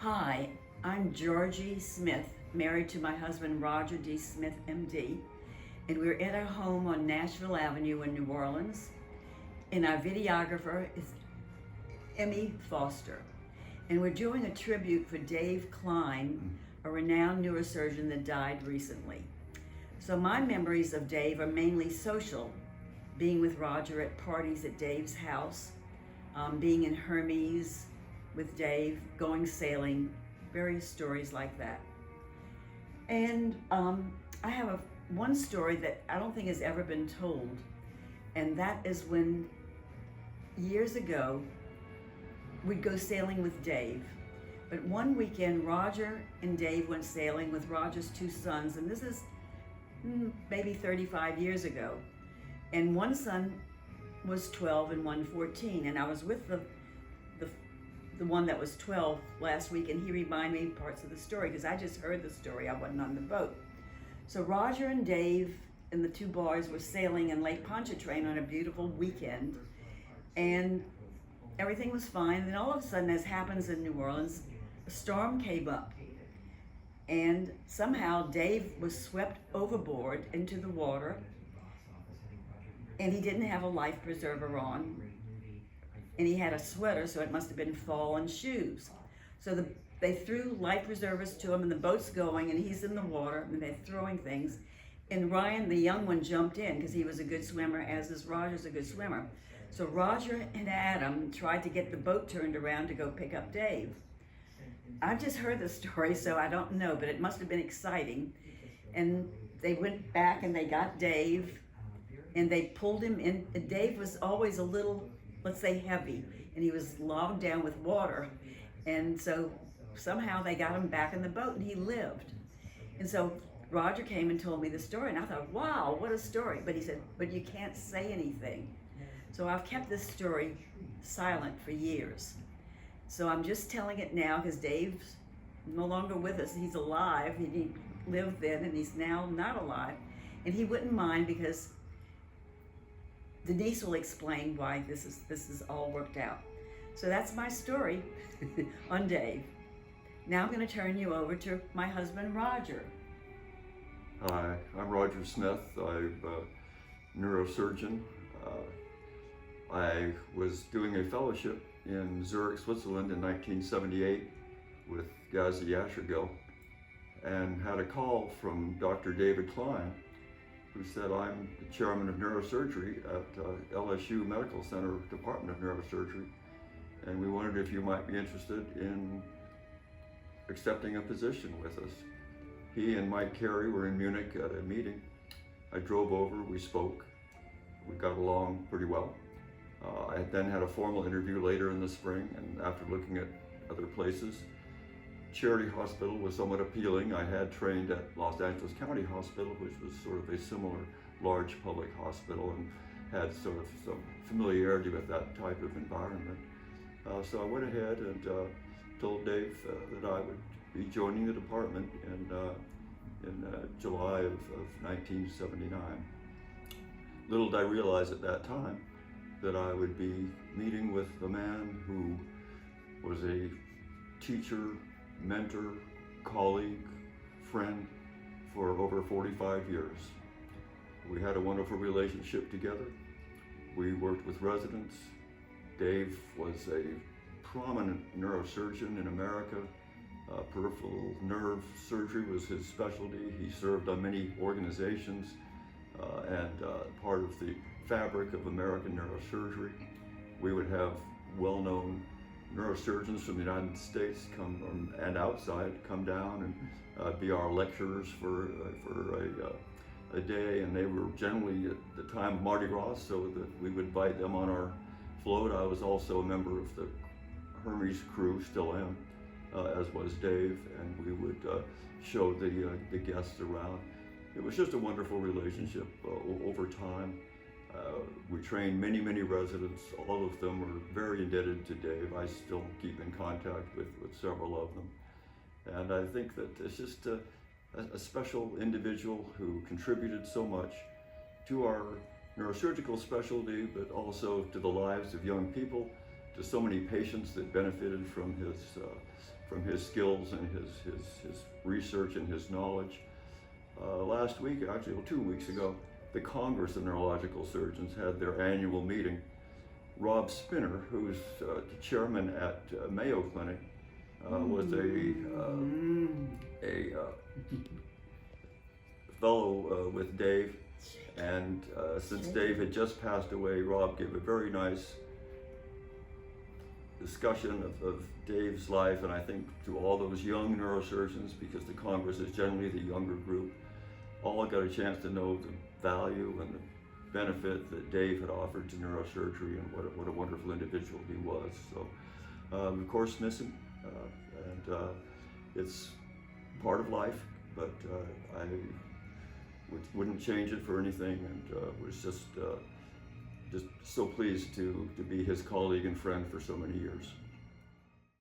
Hi, I'm Georgie Smith, married to my husband Roger D. Smith, MD, and we're at our home on Nashville Avenue in New Orleans, and our videographer is Emmy Foster. And we're doing a tribute for Dave Klein, a renowned neurosurgeon that died recently. So my memories of Dave are mainly social, being with Roger at parties at Dave's house, being in Hermes with Dave, going sailing, various stories like that. And I have one story that I don't think has ever been told, and that is when years ago we'd go sailing with Dave. But one weekend Roger and Dave went sailing with Roger's two sons, and this is maybe 35 years ago. And one son was 12 and one 14, and I was with the one that was 12 last week, and he reminded me parts of the story because I just heard the story. I wasn't on the boat. So Roger and Dave and the two boys were sailing in Lake Pontchartrain on a beautiful weekend, and everything was fine. And then all of a sudden, as happens in New Orleans, a storm came up, and somehow Dave was swept overboard into the water, and he didn't have a life preserver on. And he had a sweater, so it must have been fall and shoes. So they threw life preservers to him, and the boat's going, and he's in the water, and they're throwing things. And Ryan, the young one, jumped in because he was a good swimmer, as is Roger's a good swimmer. So Roger and Adam tried to get the boat turned around to go pick up Dave. I've just heard the story, so I don't know, but it must have been exciting. And they went back and they got Dave, and they pulled him in. And Dave was always a little, let's say, heavy, and he was logged down with water. And so somehow they got him back in the boat, and he lived. And so Roger came and told me the story, and I thought, wow, what a story. But he said, but you can't say anything. So I've kept this story silent for years. So I'm just telling it now because Dave's no longer with us. He's alive. He lived then, and he's now not alive. And he wouldn't mind because Denise will explain why this is all worked out. So that's my story on Dave. Now I'm going to turn you over to my husband, Roger. Hi, I'm Roger Smith. I'm a neurosurgeon. I was doing a fellowship in Zurich, Switzerland in 1978 with Gazi Yashergil, and had a call from Dr. David Klein, who said, I'm the chairman of neurosurgery at LSU Medical Center Department of Neurosurgery, and we wondered if you might be interested in accepting a position with us. He and Mike Carey were in Munich at a meeting. I drove over, we spoke, we got along pretty well. I then had a formal interview later in the spring, and after looking at other places, Charity Hospital was somewhat appealing. I had trained at Los Angeles County Hospital, which was sort of a similar large public hospital, and had sort of some familiarity with that type of environment. So I went ahead and told Dave that I would be joining the department in July of 1979. Little did I realize at that time that I would be meeting with the man who was a teacher, mentor, colleague, friend for over 45 years. We had a wonderful relationship together. We worked with residents. Dave was a prominent neurosurgeon in America. Peripheral nerve surgery was his specialty. He served on many organizations and part of the fabric of American neurosurgery. We would have well-known neurosurgeons from the United States and outside come down and be our lecturers for a day, and they were generally at the time of Mardi Gras, so that we would invite them on our float. I was also a member of the Hermes crew, still am, as was Dave, and we would show the guests around. It was just a wonderful relationship over time. We trained many residents. All of them are very indebted to Dave. I still keep in contact with several of them. And I think that it's just a special individual who contributed so much to our neurosurgical specialty, but also to the lives of young people, to so many patients that benefited from his from his skills and his research and his knowledge. Last week, actually, well, 2 weeks ago, the Congress of Neurological Surgeons had their annual meeting. Rob Spinner, who's the chairman at Mayo Clinic, was a fellow with Dave, and since Dave had just passed away, Rob gave a very nice discussion of Dave's life, and I think to all those young neurosurgeons, because the Congress is generally the younger group, all got a chance to know the value and the benefit that Dave had offered to neurosurgery and what a wonderful individual he was. So, of course, miss him, and it's part of life, but I wouldn't change it for anything, and was just so pleased to be his colleague and friend for so many years.